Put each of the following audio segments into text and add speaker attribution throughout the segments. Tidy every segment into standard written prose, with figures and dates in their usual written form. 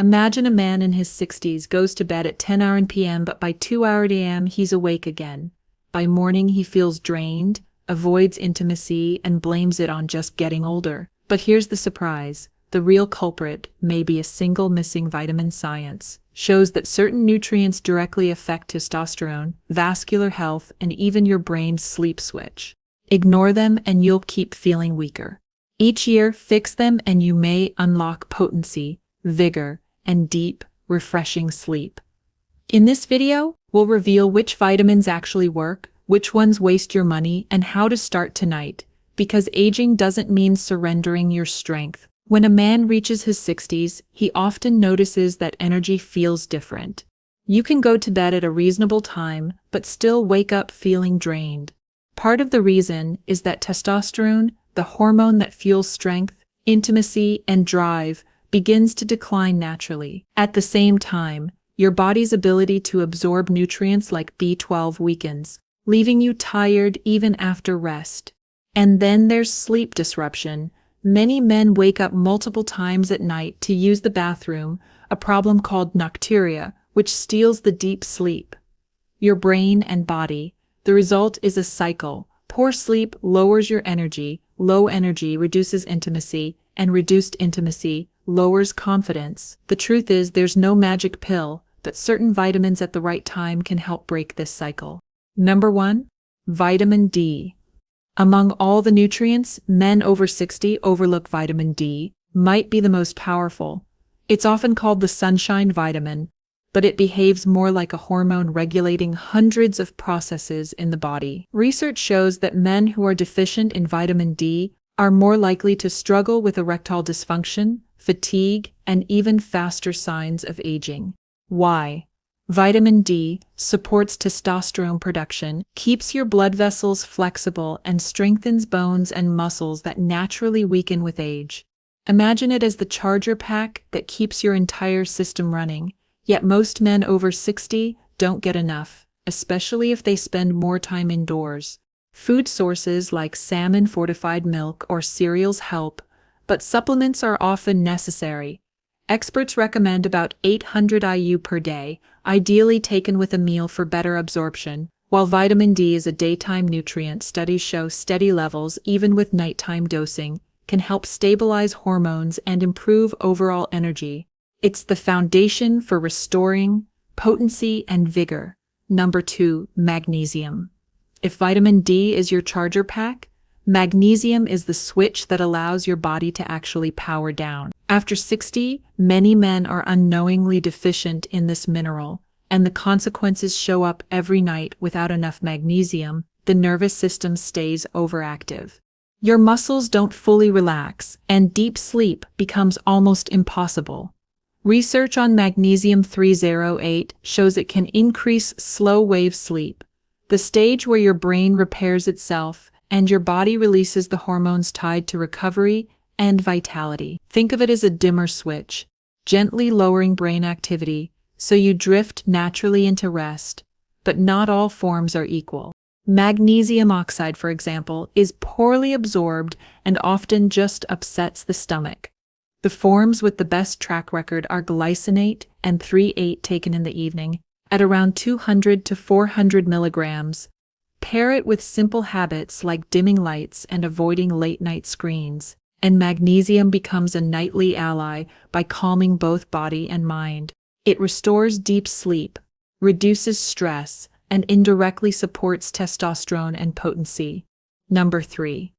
Speaker 1: Imagine a man in his 60s goes to bed at 10 p.m. but by 2 a.m. he's awake again. By morning he feels drained, avoids intimacy, and blames it on just getting older. But here's the surprise. The real culprit may be a single missing vitamin. Science shows that certain nutrients directly affect testosterone, vascular health, and even your brain's sleep switch. Ignore them and you'll keep feeling weaker. Each year, fix them and you may unlock potency, vigor, and deep, refreshing sleep. In this video, we'll reveal which vitamins actually work, which ones waste your money, and how to start tonight. Because aging doesn't mean surrendering your strength. When a man reaches his 60s, he often notices that energy feels different. You can go to bed at a reasonable time, but still wake up feeling drained. Part of the reason is that testosterone, the hormone that fuels strength, intimacy, and drive, begins to decline naturally. At the same time, your body's ability to absorb nutrients like B12 weakens, leaving you tired even after rest. And then there's sleep disruption. Many men wake up multiple times at night to use the bathroom, a problem called nocturia, which steals the deep sleep. Your brain and body. The result is a cycle. Poor sleep lowers your energy, low energy reduces intimacy, and reduced intimacy lowers confidence. The truth is there's no magic pill, but certain vitamins at the right time can help break this cycle. Number 1. Vitamin D. Among all the nutrients, men over 60 overlook vitamin D, might be the most powerful. It's often called the sunshine vitamin, but it behaves more like a hormone regulating hundreds of processes in the body. Research shows that men who are deficient in vitamin D are more likely to struggle with erectile dysfunction, fatigue, and even faster signs of aging. Why? Vitamin D supports testosterone production, keeps your blood vessels flexible, and strengthens bones and muscles that naturally weaken with age. Imagine it as the charger pack that keeps your entire system running. Yet most men over 60 don't get enough, especially if they spend more time indoors. Food sources like salmon, fortified milk, or cereals help, but supplements are often necessary. Experts recommend about 800 IU per day, ideally taken with a meal for better absorption. While vitamin D is a daytime nutrient, studies show steady levels, even with nighttime dosing, can help stabilize hormones and improve overall energy. It's the foundation for restoring potency and vigor. Number 2. Magnesium. If vitamin D is your charger pack, magnesium is the switch that allows your body to actually power down. After 60, many men are unknowingly deficient in this mineral, and the consequences show up every night. Without enough magnesium, the nervous system stays overactive. Your muscles don't fully relax, and deep sleep becomes almost impossible. Research on magnesium 308 shows it can increase slow-wave sleep, the stage where your brain repairs itself and your body releases the hormones tied to recovery and vitality. Think of it as a dimmer switch, gently lowering brain activity so you drift naturally into rest. But not all forms are equal. Magnesium oxide, for example, is poorly absorbed and often just upsets the stomach. The forms with the best track record are glycinate and 3,8 taken in the evening, at around 200 to 400 milligrams. Pair it with simple habits like dimming lights and avoiding late-night screens, and magnesium becomes a nightly ally by calming both body and mind. It restores deep sleep, reduces stress, and indirectly supports testosterone and potency. Number 3.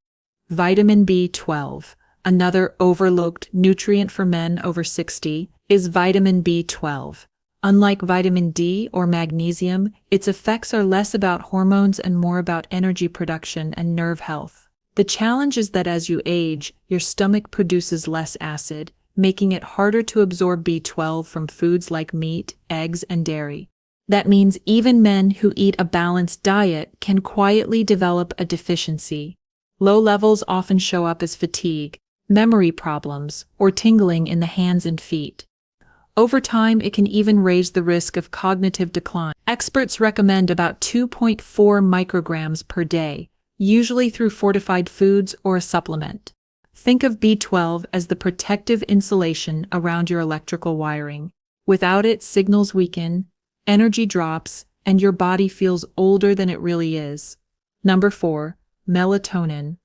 Speaker 1: Vitamin B12. Another overlooked nutrient for men over 60 is vitamin B12. Unlike vitamin D or magnesium, its effects are less about hormones and more about energy production and nerve health. The challenge is that as you age, your stomach produces less acid, making it harder to absorb B12 from foods like meat, eggs, and dairy. That means even men who eat a balanced diet can quietly develop a deficiency. Low levels often show up as fatigue, memory problems, or tingling in the hands and feet. Over time, it can even raise the risk of cognitive decline. Experts recommend about 2.4 micrograms per day, usually through fortified foods or a supplement. Think of B12 as the protective insulation around your electrical wiring. Without it, signals weaken, energy drops, and your body feels older than it really is. Number 4. Melatonin.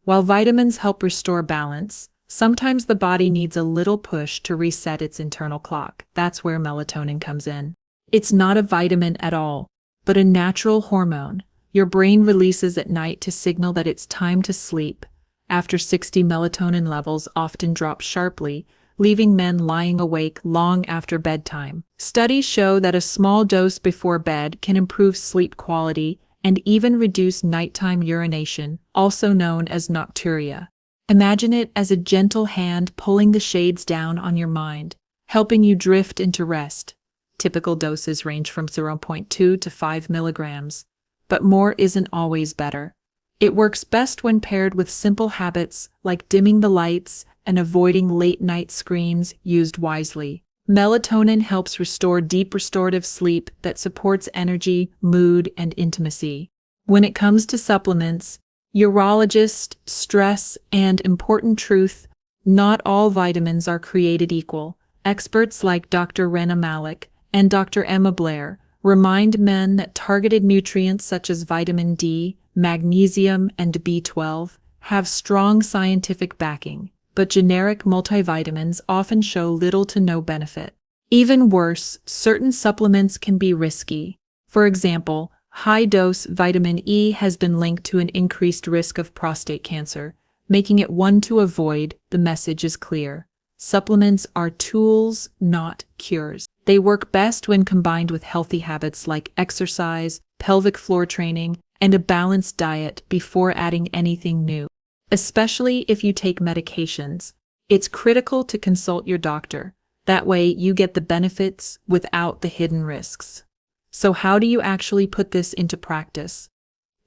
Speaker 1: While vitamins help restore balance, sometimes the body needs a little push to reset its internal clock. That's where melatonin comes in. It's not a vitamin at all, but a natural hormone your brain releases at night to signal that it's time to sleep. After 60, melatonin levels often drop sharply, leaving men lying awake long after bedtime. Studies show that a small dose before bed can improve sleep quality and even reduce nighttime urination, also known as nocturia. Imagine it as a gentle hand pulling the shades down on your mind, helping you drift into rest. Typical doses range from 0.2 to 5 milligrams, but more isn't always better. It works best when paired with simple habits like dimming the lights and avoiding late-night screens used wisely. Melatonin helps restore deep restorative sleep that supports energy, mood, and intimacy. When it comes to supplements, urologists stress and important truth: not all vitamins are created equal. Experts like Dr. Rena Malik and Dr. Emma Blair remind men that targeted nutrients such as vitamin D, magnesium, and B12 have strong scientific backing, but generic multivitamins often show little to no benefit. Even worse, certain supplements can be risky. For example, high-dose vitamin E has been linked to an increased risk of prostate cancer, making it one to avoid. The message is clear. Supplements are tools, not cures. They work best when combined with healthy habits like exercise, pelvic floor training, and a balanced diet before adding anything new. Especially if you take medications, it's critical to consult your doctor. That way you get the benefits without the hidden risks. So how do you actually put this into practice?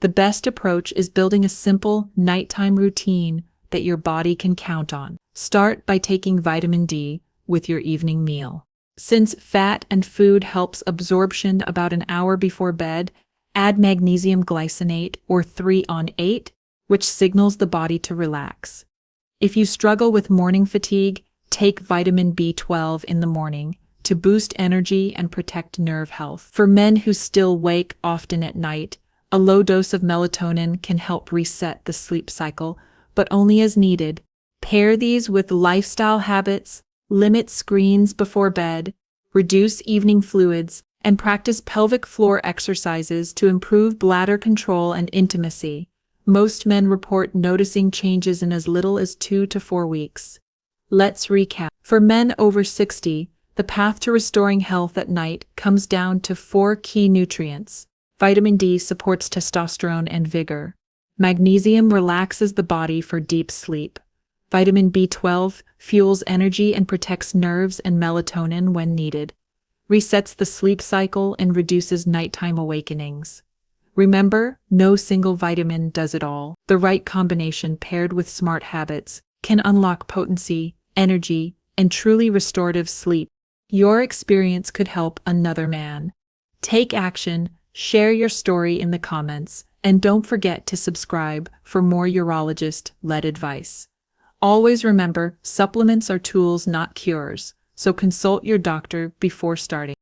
Speaker 1: The best approach is building a simple nighttime routine that your body can count on. Start by taking vitamin D with your evening meal. Since fat and food helps absorption about an hour before bed, add magnesium glycinate or 3-on-8, which signals the body to relax. If you struggle with morning fatigue, take vitamin B12 in the morning to boost energy and protect nerve health. For men who still wake often at night, a low dose of melatonin can help reset the sleep cycle, but only as needed. Pair these with lifestyle habits, limit screens before bed, reduce evening fluids, and practice pelvic floor exercises to improve bladder control and intimacy. Most men report noticing changes in as little as 2 to 4 weeks. Let's recap. For men over 60, the path to restoring health at night comes down to 4 key nutrients. Vitamin D supports testosterone and vigor. Magnesium relaxes the body for deep sleep. Vitamin B12 fuels energy and protects nerves, and melatonin, when needed, resets the sleep cycle and reduces nighttime awakenings. Remember, no single vitamin does it all. The right combination paired with smart habits can unlock potency, energy, and truly restorative sleep. Your experience could help another man. Take action, share your story in the comments, and don't forget to subscribe for more urologist-led advice. Always remember, supplements are tools, not cures, so consult your doctor before starting.